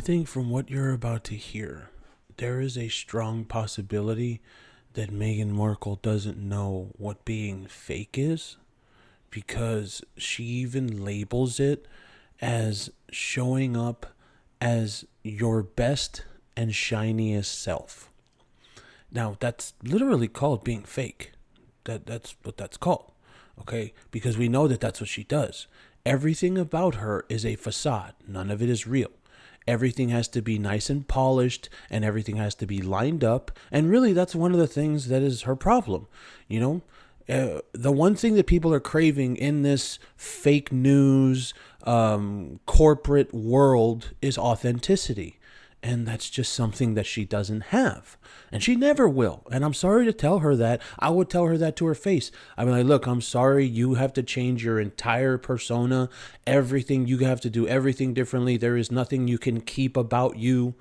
think from what you're about to hear, there is a strong possibility that Meghan Markle doesn't know what being fake is because she even labels it as showing up as your best and shiniest self. Now, that's literally called being fake. That's what that's called. Okay? Because we know that that's what she does. Everything about her is a facade. None of it is real. Everything has to be nice and polished, and everything has to be lined up. And really, that's one of the things that is her problem. You know, the one thing that people are craving in this fake news, corporate world is authenticity. And that's just something that she doesn't have. And she never will. And I'm sorry to tell her that. I would tell her that to her face. I'd be like, look, I'm sorry. You have to change your entire persona. Everything. You have to do everything differently. There is nothing you can keep about you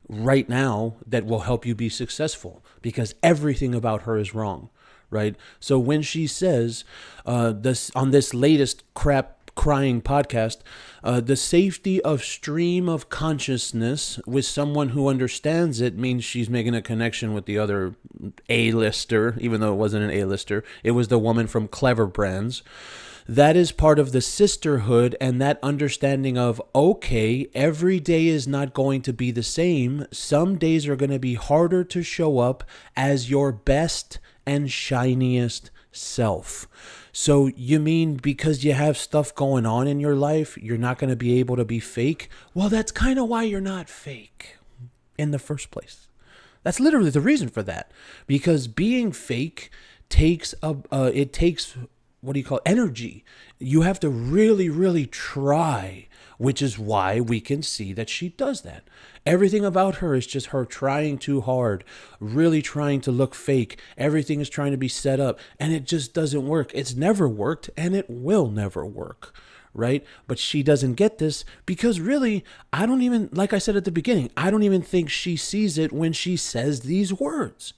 right now that will help you be successful, because everything about her is wrong. Right. So when she says this on this latest crying podcast, the safety of stream of consciousness with someone who understands it means she's making a connection with the other A-lister, even though it wasn't an A-lister. It was the woman from Clever Brands. That is part of the sisterhood and that understanding of, okay, every day is not going to be the same. Some days are going to be harder to show up as your best and shiniest self. So you mean because you have stuff going on in your life, you're not going to be able to be fake? Well, that's kind of why you're not fake in the first place. That's literally the reason for that. Because being fake takes what do you call it? Energy. You have to really, really try, which is why we can see that she does that. Everything about her is just her trying too hard, really trying to look fake. Everything is trying to be set up, and it just doesn't work. It's never worked, and it will never work, right? But she doesn't get this because really, I don't even, like I said at the beginning, I don't even think she sees it when she says these words.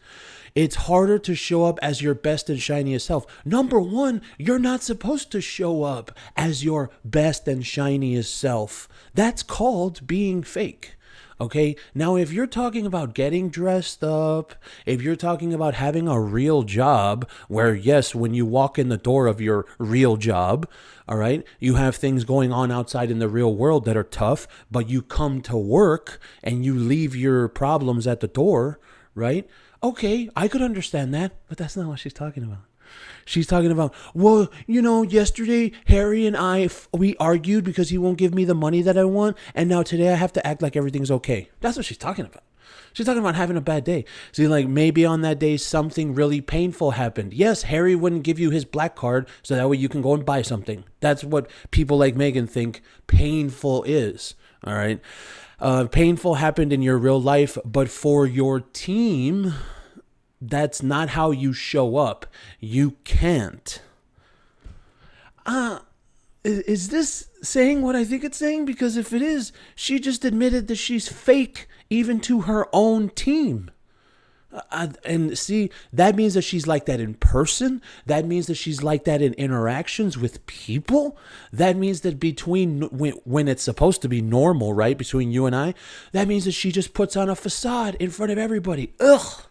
It's harder to show up as your best and shiniest self. Number one, you're not supposed to show up as your best and shiniest self. That's called being fake. Okay, now if you're talking about getting dressed up, if you're talking about having a real job where, yes, when you walk in the door of your real job, all right, you have things going on outside in the real world that are tough, but you come to work and you leave your problems at the door, right? Okay, I could understand that, but that's not what she's talking about. She's talking about, well, yesterday Harry and we argued because he won't give me the money that I want, and now today I have to act like everything's okay. That's what she's talking about. She's talking about having a bad day. See, like maybe on that day something really painful happened. Yes, Harry wouldn't give you his black card so that way you can go and buy something. That's what people like Meghan think painful is. All right. Painful happened in your real life, but for your team, that's not how you show up. You can't. Is this saying what I think it's saying? Because if it is, she just admitted that she's fake even to her own team. And see, that means that she's like that in person. That means that she's like that in interactions with people. That means that between when it's supposed to be normal, right, between you and I, that means that she just puts on a facade in front of everybody. Ugh.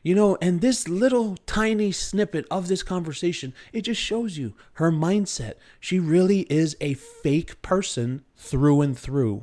And this little tiny snippet of this conversation, it just shows you her mindset. She really is a fake person through and through.